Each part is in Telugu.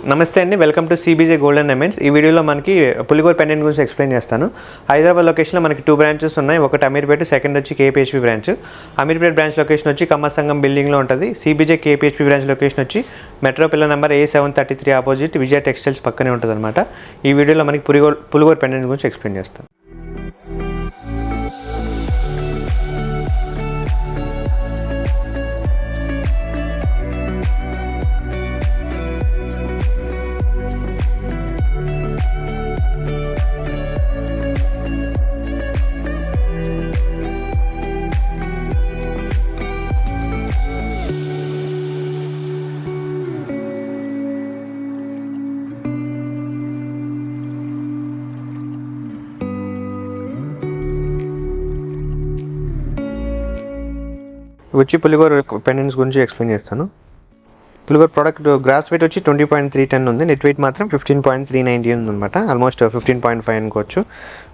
నమస్తే అండి, welcome to CBJ gold and diamonds. ఈ వీడియోలో మనకి పులిగోర పెండెంట్ గురించి ఎక్స్ప్లెయిన్ చేస్తాను. హైదరాబాద్ లొకేషన్లో మనకి 2 బ్రాంచెస్ ఉన్నాయి. ఒకటి అమీర్పేట, సెకండ్ వచ్చి KPHB branch. Ameerpet branch location వచ్చి కమ్మసంగం బిల్డింగ్లో ఉంటుంది. సిబిజే కేపీహెచ్పీ బ్రాంచ్ లొకేషన్ వచ్చి metro pillar number A733 opposite Vijaya textiles పక్కనే ఉంటుంది అనమాట. ఈ వీడియోలో మనకి పులిగోర పెండెంట్ గురించి ఎక్స్ప్లెయిన్ చేస్తాను. వచ్చి పులిగోర పెండెంట్స్ గురించి ఎక్స్ప్లెయిన్ చేస్తాను. పులిగోర ప్రోడక్ట్ గ్రాస్ వెయిట్ వచ్చి 20.310 ఉంది. నెట్ వెయిట్ మాత్రం 15.390 ఉంది అనమాట. ఆల్మోస్ట్ 15.5 అనుకోవచ్చు.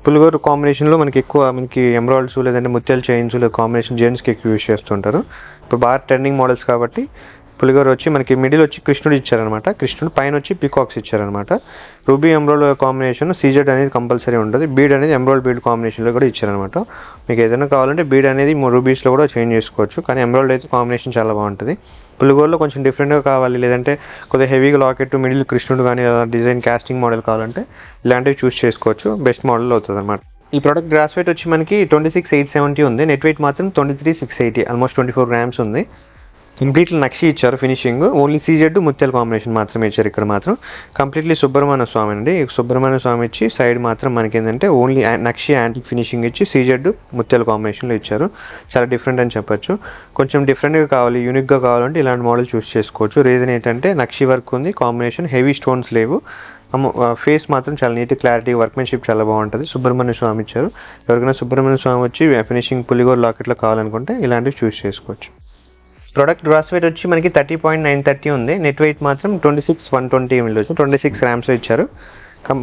పులిగోర కాంబినేషన్లో మనకి ఎమరాల్డ్స్ లేదంటే ముత్యాల చైన్స్ కాంబినేషన్ జెంట్స్కి ఎక్కువ యూజ్ చేస్తుంటారు. ఇప్పుడు బాగా ట్రెండింగ్ మోడల్స్ కాబట్టి పులిగోర వచ్చి మనకి మిడిల్ వచ్చి కృష్ణుడు ఇచ్చారనమాట. కృష్ణుడు పైన వచ్చి పీకాక్స్ ఇచ్చారనమాట. రూబీ ఎమరాల్డ్ కాంబినేషన్ సీజెడ్ అనేది కంపల్సరీ ఉంటుంది. బీడ్ అనేది ఎమరాల్డ్ బీడ్ కాంబినేషన్లో కూడా ఇచ్చారనమాట. మీకు ఏదైనా కావాలంటే బీడ్ అనేది రూబీస్లో కూడా చేంజ్ చేసుకోవచ్చు, కానీ ఎమరాల్డ్ అయితే కాంబినేషన్ చాలా బాగుంటుంది. పులిగోరలో కొంచెం డిఫరెంట్గా కావాలి, లేదంటే కొద్దిగా హెవీగా లాకెట్ మిడిల్ కృష్ణుడు కానీ డిజైన్ కాస్టింగ్ మోడల్ కావాలంటే ఇలాంటివి చూస్ చేసుకోవచ్చు. బెస్ట్ మోడల్ అవుతుంది అనమాట. ఈ ప్రోడక్ట్ గ్రాస్ వెయిట్ వచ్చి మనకి 26,870 ఉంది. నెట్ వెయిట్ మాత్రం 23,680, ఆల్మోస్ట్ 24 గ్రామ్స్ ఉంది. కంప్లీట్లీ నక్షి ఇచ్చారు ఫినిషింగ్. ఓన్లీ సీజెడ్ ముత్యాల కాంబినేషన్ మాత్రమే ఇచ్చారు. ఇక్కడ మాత్రం కంప్లీట్లీ సుబ్రహ్మణ్య స్వామి అండి. సుబ్రహ్మణ్య స్వామి ఇచ్చి సైడ్ మాత్రం మనకి ఏంటంటే ఓన్లీ నక్షి యాంటిక్ ఫినిషింగ్ ఇచ్చి సీజెడ్ ముత్యాల కాంబినేషన్లో ఇచ్చారు. చాలా డిఫరెంట్ అని చెప్పొచ్చు. కొంచెం డిఫరెంట్గా కావాలి, యూనిక్గా కావాలంటే ఇలాంటి మోడల్ చూస్ చేసుకోవచ్చు. రీజన్ ఏంటంటే నక్షి వర్క్ ఉంది, కాంబినేషన్ హెవీ స్టోన్స్ లేవు, ఫేస్ మాత్రం చాలా నీట్ క్లారిటీ, వర్క్మెన్షిప్ చాలా బాగుంటుంది. సుబ్రహ్మణ్య స్వామి ఇచ్చారు. ఎవరికైనా సుబ్రహ్మణ్య స్వామి వచ్చి ఫినిషింగ్ పులిగోర లాకెట్లో కావాలనుకుంటే ఇలాంటివి చూస్ చేసుకోవచ్చు. ప్రోడక్ట్ గ్రాస్ వెయిట్ వచ్చి మనకి 30.930 ఉంది. నెట్ వెయిట్ మాత్ం 26,120 ml 26 గ్రామ్స్లో ఇచ్చారు.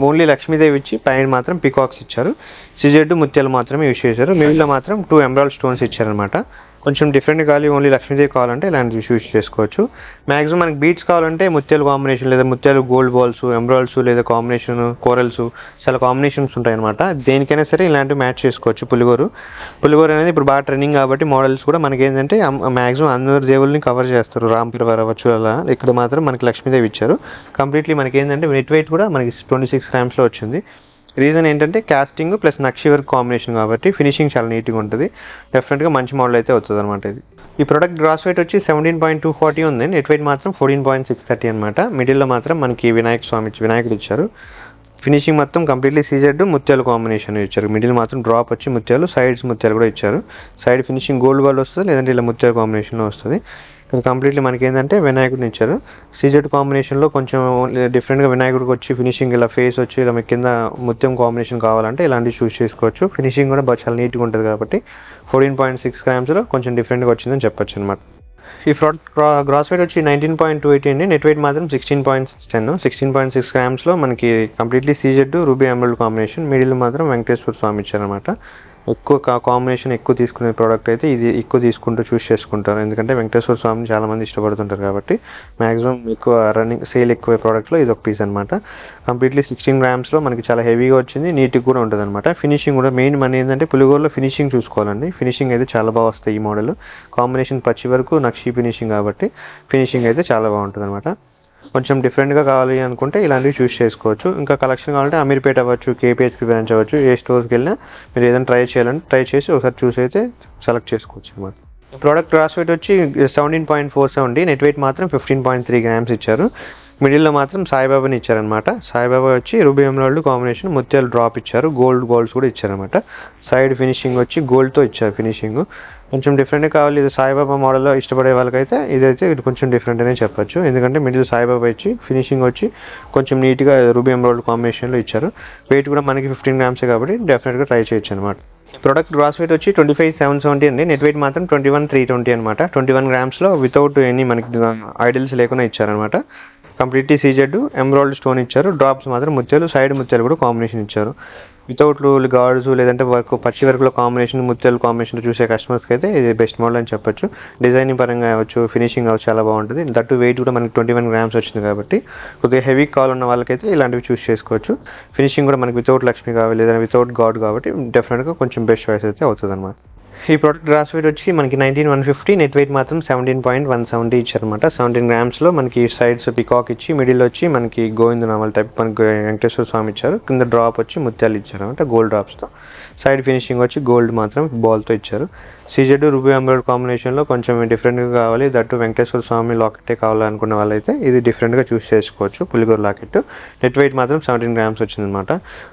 ఓన్లీ లక్ష్మీదేవి ఇచ్చి పైన మాత్రం పికాక్స్ ఇచ్చారు. సిజెడ్ ముత్యాలు మాత్రమే యూజ్ చేశారు. మిడిల్లో మాత్రం 2 ఎమరాల్డ్ స్టోన్స్ ఇచ్చారనమాట. కొంచెం డిఫరెంట్ కావాలి, ఓన్లీ లక్ష్మీదేవి కావాలంటే ఇలాంటివి యూజ్ చేసుకోవచ్చు. మ్యాక్సిమం మనకి బీట్స్ కావాలంటే ముత్యాలు కాంబినేషన్ లేదా ముత్యాలు గోల్డ్ బాల్స్, ఎమరాల్డ్స్ లేదా కాంబినేషన్ కోరల్స్, చాలా కాంబినేషన్స్ ఉంటాయి అనమాట. దేనికైనా సరే ఇలాంటివి మ్యాచ్ చేసుకోవచ్చు. పులిగోర అనేది ఇప్పుడు బాగా ట్రెండింగ్ కాబట్టి మోడల్స్ కూడా మనకి ఏంటంటే మ్యాక్సిమం అందరు దేవుల్ని కవర్ చేస్తారు. రాంపిరవర్ అవ్వచ్చు అలా. ఇక్కడ మాత్రం మనకి లక్ష్మీదేవి ఇచ్చారు. కంప్లీట్లీ మనకి ఏంటంటే నెట్ వెయిట్ కూడా మనకి 26 గ్రామ్స్లో వచ్చింది. రీజన్ ఏంటంటే కాస్టింగ్ ప్లస్ నక్షి వర్క్ కాంబినేషన్ కాబట్టి ఫినిషింగ్ చాలా నీట్గా ఉంటుంది. డెఫినెట్గా మంచి మోడల్ అయితే వస్తుంది అనమాట. ఇది ఈ ప్రోడక్ట్ గ్రాస్ వెయిట్ వచ్చి 17.240 ఉంది. నెట్ వెయిట్ మాత్రం 14.630 అనమాట. మిడిల్లో మాత్రం మనకి వినాయకుడు ఇచ్చారు. ఫినిషింగ్ మొత్తం కంప్లీట్లీ సీజెడ్ ముత్యాలు కాంబినేషన్ ఇచ్చారు. మిడిల్ మాత్రం డ్రాప్ వచ్చి ముత్యాలు, సైడ్స్ ముత్యాలు కూడా ఇచ్చారు. సైడ్ ఫినిషింగ్ గోల్డ్ బాల్ వస్తుంది, లేదంటే ఇలా ముత్యాల కాంబినేషన్లో వస్తుంది. ఇక్కడ కంప్లీట్లీ మనకి ఏంటంటే వినాయకుడిని ఇచ్చారు. సీజెడ్ కాంబినేషన్లో కొంచెం డిఫరెంట్గా వినాయకుడికి వచ్చి ఫినిషింగ్ ఇలా ఫేస్ వచ్చి ఇలా మీకు కింద ముత్యం కాంబినేషన్ కావాలంటే ఇలాంటివి చూస్ చేసుకోవచ్చు. ఫినిషింగ్ కూడా చాలా నీట్గా ఉంటుంది కాబట్టి 14.6 గ్రామ్స్లో కొంచెం డిఫరెంట్గా వచ్చిందని చెప్పొచ్చు అనమాట. ఈ ప్రోడక్ట్ గ్రాస్ వెయిట్ వచ్చి 19.280 అండి. నెట్ వెయిట్ మాత్రం 16.610, 16.6 గ్రామ్స్లో మనకి completely CZ ruby emerald combination. Middle మాత్రం వెంకటేశ్వర స్వామి ఇచ్చారనమాట. ఎక్కువ కాంబినేషన్ ఎక్కువ తీసుకునే ప్రోడక్ట్ అయితే ఇది ఎక్కువ తీసుకుంటూ చూస్ చేసుకుంటారు. ఎందుకంటే వెంకటేశ్వర స్వామిని చాలామంది ఇష్టపడుతుంటారు కాబట్టి మ్యాక్సిమం ఎక్కువ రన్నింగ్ సేల్ ఎక్కువ ప్రోడక్ట్లో ఇది ఒక పీస్ అనమాట. కంప్లీట్లీ 16 గ్రామ్స్లో మనకి చాలా హెవీగా వచ్చింది, నీట్గా కూడా ఉంటుంది అనమాట. ఫినిషింగ్ కూడా మెయిన్ మన ఏంటంటే పులిగోరలో ఫినిషింగ్ చూసుకోవాలండి. ఫినిషింగ్ అయితే చాలా బాగా వస్తాయి. ఈ మోడల్ కాంబినేషన్ పచ్చి వరకు నక్షి ఫినిషింగ్ కాబట్టి ఫినిషింగ్ అయితే చాలా బాగుంటుంది అనమాట. కొంచెం డిఫరెంట్గా కావాలి అనుకుంటే ఇలాంటివి చూస్ చేసుకోవచ్చు. ఇంకా కలెక్షన్ కావాలంటే అమీర్పేట అవ్వచ్చు, కేపీహెచ్పీ బ్రాంచ్ అవ్వచ్చు, ఏ స్టోర్కి వెళ్ళినా మీరు ఏదైనా ట్రై చేసి ఒకసారి చూసి అయితే సెలెక్ట్ చేసుకోవచ్చు అనమాట. ప్రోడక్ట్ గ్రాస్ వెయిట్ వచ్చి 17.470, నెట్ వెయిట్ మాత్రం 15.3 గ్రామ్స్ ఇచ్చారు. మిడిల్లో మాత్రం సాయిబాబాని ఇచ్చారనమాట. సాయిబాబా వచ్చి రూబీ ఎమరాల్డ్ కాంబినేషన్ ముత్యాలు డ్రాప్ ఇచ్చారు, గోల్డ్ బాల్స్ కూడా ఇచ్చారనమాట. సైడ్ ఫినిషింగ్ వచ్చి గోల్డ్తో ఇచ్చారు ఫినిషింగ్. కొంచెం డిఫరెంట్గా కావాలి, ఇది సాయిబాబా మోడల్లో ఇష్టపడే వాళ్ళకైతే ఇది కొంచెం డిఫరెంట్ అనే చెప్పొచ్చు. ఎందుకంటే మిడిల్ సాయిబాబా ఇచ్చి ఫినిషింగ్ వచ్చి కొంచెం నీట్గా రూబీ ఎమరాల్డ్ కాంబినేషన్లో ఇచ్చారు. వెయిట్ కూడా మనకి 15 గ్రామ్సే కాబట్టి డెఫినెట్గా ట్రై చేయొచ్చు అనమాట. ప్రోడక్ట్ గ్రాస్ వెయిట్ వచ్చి 25,770 అండి. నెట్ వెయిట్ మాత్రం 21,320 అనమాట. 21 గ్రామ్స్లో వితౌట్ ఎనీ మనకి ఐడల్స్ లేకుండా ఇచ్చారనమాట. కంప్లీట్లీ సీజెడ్ ఎమరాల్డ్ స్టోన్ ఇచ్చారు. డ్రాప్స్ మాత్రం ముత్యాలు, సైడ్ ముత్యాలు కూడా కాంబినేషన్ ఇచ్చారు. వితౌట్ గార్డ్స్ లేదంటే పచ్చి వర్క్లో కాంబినేషన్, ముత్యాలు కాంబినేషన్ చూసే కస్టమర్స్కి అయితే ఇది బెస్ట్ మోడల్ అని చెప్పొచ్చు. డిజైనింగ్ పరంగా అవ్వచ్చు, ఫినిషింగ్ అవ్వచ్చు, చాలా బాగుంటుంది. దట్టు వెయిట్ కూడా మనకి 21 grams వచ్చింది కాబట్టి కొద్దిగా హెవీ కావాలన్న వాళ్ళకైతే ఇలాంటివి చూస్ చేసుకోవచ్చు. ఫినిషింగ్ కూడా మనకి వితౌట్ లక్ష్మి కావాలి లేదా వితౌట్ గాడ్ కాబట్టి డెఫినెట్గా కొంచెం బెస్ట్ చాయిస్ అయితే అవుతుంది అనమాట. ఈ ప్రోడక్ట్ గ్రాస్ వెయిట్ వచ్చి మనకి 19,150, నెట్ వెయిట్ మాత్రం 17.170 ఇచ్చారనమాట. 17 grams మనకి సైడ్స్ పికాక్ ఇచ్చి, మిడిల్ వచ్చి మనకి గోవింద నామల్ టైప్ మనకి వెంకటేశ్వర స్వామి ఇచ్చారు. కింద డ్రాప్ వచ్చి ముత్యాలు ఇచ్చారనమాట, గోల్డ్ డ్రాప్స్తో. సైడ్ ఫినిషింగ్ వచ్చి గోల్డ్ మాత్రం బాల్తో ఇచ్చారు. సీజెడ్ రూబీ ఎమరాల్డ్ కాంబినేషన్లో కొంచెం డిఫరెంట్గా కావాలి, దట్టు వెంకటేశ్వర స్వామి లాకెట్టే కావాలనుకున్న వాళ్ళైతే ఇది డిఫరెంట్గా చూస్ చేసుకోవచ్చు. పులిగోర లాకెట్. నెట్ వెయిట్ మాత్రం 17 grams వచ్చిందనమాట.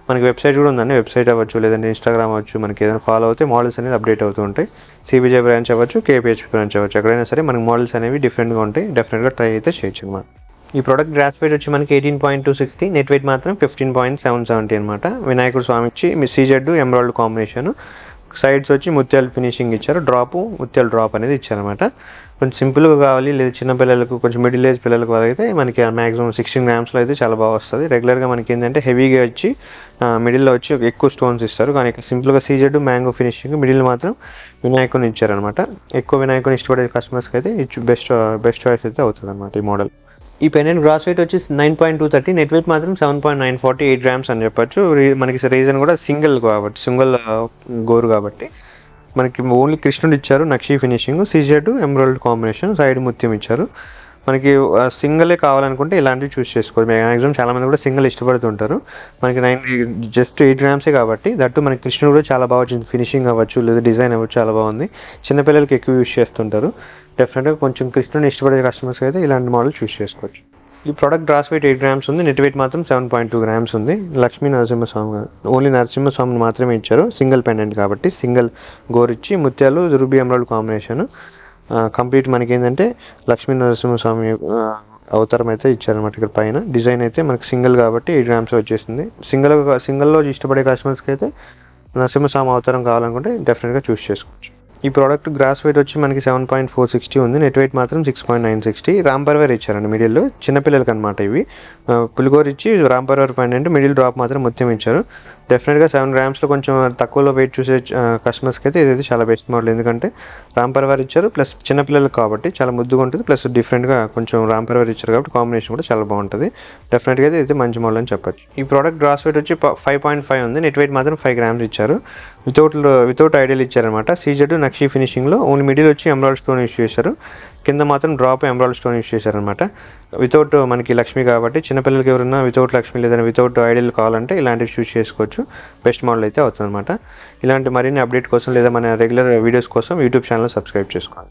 మనకి వెబ్సైట్ కూడా ఉందండి. వెబ్సైట్ అవ్వచ్చు లేదంటే ఇన్స్టాగ్రామ్ అవ్వచ్చు, మనకి ఏదైనా ఫాలో అవుతే మోడల్స్ అనేది అప్డేట్ అవుతూ ఉంటాయి. సిబిజే బ్రాంచ్ అవ్వచ్చు, కేపీహెచ్ బ్రాంచ్ అవ్వచ్చు, ఎక్కడైనా సరే మనకి మోడల్స్ అనేవి డిఫరెంట్గా ఉంటాయి. డెఫినెట్గా ట్రై అయితే చేయొచ్చు అనమాట. ఈ ప్రోడక్ట్ గ్రాస్ వెయిట్ వచ్చి మనకి 18.260, నెట్ వెయిట్ మాత్రం 15.770 అనమాట. వినాయకుడు స్వామి వచ్చి సీజెడ్ ఎమరాల్డ్ కాంబినేషన్, సైడ్స్ వచ్చి ముత్యాలు ఫినిషింగ్ ఇచ్చారు. ముత్యాల డ్రాప్ అనేది ఇచ్చారనమాట. కొంచెం సింపుల్గా కావాలి లేదా చిన్న పిల్లలకు, కొంచెం మిడిల్ ఏజ్ పిల్లలకు అయితే మనకి మ్యాక్సిమం 16 grams అయితే చాలా బాగా వస్తుంది. రెగ్యులర్గా మనకి ఏంటంటే హెవీగా వచ్చి మిడిల్లో వచ్చి ఎక్కువ స్టోన్స్ ఇస్తారు, కానీ సింపుల్గా సీజెడ్ మ్యాంగో ఫినిషింగ్, మిడిల్ మాత్రం వినాయకుని ఇచ్చారనమాట. ఎక్కువ వినాయకుని ఇష్టపడే కస్టమర్స్కి అయితే బెస్ట్ చాయిస్ అయితే అవుతుంది అనమాట ఈ మోడల్. ఈ పెండెంట్ గ్రాస్ వెయిట్ వచ్చి 9.230, నెట్ వెయిట్ మాత్రం 7.948 grams అని చెప్పొచ్చు. మనకి రీజన్ కూడా సింగిల్ గోరు కాబట్టి మనకి ఓన్లీ కృష్ణుడు ఇచ్చారు. Nakshi finishing, CZ emerald combination, side ముత్యం ఇచ్చారు. మనకి సింగిలే కావాలనుకుంటే ఇలాంటివి చూస్ చేసుకోవాలి. మ్యాక్సిమం చాలా మంది కూడా సింగిల్ ఇష్టపడుతుంటారు. మనకి జస్ట్ 8 grams కాబట్టి దట్టు మనకి కృష్ణుడు కూడా చాలా బాగా వచ్చింది. ఫినిషింగ్ అవ్వచ్చు లేదా డిజైన్ అవ్వచ్చు, చాలా బాగుంది. చిన్నపిల్లలకి ఎక్కువ యూస్ చేస్తుంటారు. డెఫినెట్గా కొంచెం కృష్ణుని ఇష్టపడే కస్టమర్స్కి అయితే ఇలాంటి మోడల్ చూస్ చేసుకోవచ్చు. ఈ ప్రోడక్ట్ గ్రాస్ వెయిట్ 8 grams ఉంది, నెట్ వెయిట్ మాత్రం 7.2 grams ఉంది. లక్ష్మీ నరసింహస్వామి, ఓన్లీ నరసింహస్వామిని మాత్రమే ఇచ్చారు. సింగిల్ పెండెంట్ కాబట్టి సింగిల్ గోరిచ్చి ముత్యాలు రూబీ ఎమరాల్డ్ కాంబినేషన్. కంప్లీట్ మనకి ఏంటంటే లక్ష్మీ నరసింహస్వామి అవతారం అయితే ఇచ్చారనమాట. ఇక్కడ పైన డిజైన్ అయితే మనకి సింగిల్ కాబట్టి 8 grams వచ్చేసింది. సింగిల్లో ఇష్టపడే కస్టమర్స్కి అయితే నరసింహస్వామి అవతారం కావాలనుకుంటే డెఫినెట్గా చూస్ చేసుకోవచ్చు. ఈ ప్రోడక్ట్ గ్రాస్ వెయిట్ వచ్చి మనకి 7.460 ఉంది, నెట్ వెయిట్ మాత్రం 6.960. రాంపర్వేర్ ఇచ్చారండి మిడిల్లో, చిన్నపిల్లలకి అనమాట ఇవి. పులిగోర ఇచ్చి రాంపర్వేర్ పెండెంట్, మిడిల్ డ్రాప్ మాత్రం ముత్యం ఇచ్చారు. డెఫినెట్గా 7 grams కొంచెం తక్కువలో వెయిట్ చూసే కస్టమర్స్కి అయితే ఇదైతే చాలా బెస్ట్ మోడల్. ఎందుకంటే రాంపర్వేర్ ఇచ్చారు, ప్లస్ చిన్నపిల్లలకు కాబట్టి చాలా ముద్దుగా ఉంటుంది, ప్లస్ డిఫరెంట్గా కొంచెం రాంపర్వేర్ ఇచ్చారు కాబట్టి కాంబినేషన్ కూడా చాలా బాగుంటుంది. డెఫినెట్గా అయితే మంచి మోడల్ అని చెప్పొచ్చు. ఈ ప్రోడక్ట్ గ్రాస్ వెయిట్ వచ్చి 5.5 ఉంది, నెట్ వెయిట్ మాత్రం 5 grams ఇచ్చారు. వితౌట్ ఐడియల్ ఇచ్చారనమాట. సీజెడ్ నక్షి ఫినిషింగ్లో ఓన్లీ మిడిల్ వచ్చి ఎమరాల్డ్ స్టోన్ యూస్ చేశారు. కింద మాత్రం డ్రాప్ ఎమరాల్డ్ స్టోన్ యూస్ చేశారనమాట. వితౌట్ మనకి లక్ష్మి కాబట్టి చిన్నపిల్లలకి ఎవరైనా వితౌట్ లక్ష్మి లేదా వితౌట్ ఐడియల్ కావాలంటే ఇలాంటివి చూస్ చేసుకోవచ్చు. బెస్ట్ మోడల్ అయితే అవుతుంది అనమాట. ఇలాంటి మరిన్ని అప్డేట్ కోసం లేదా మన రెగ్యులర్ వీడియోస్ కోసం యూట్యూబ్ ఛానల్ సబ్స్క్రైబ్ చేసుకోవాలి.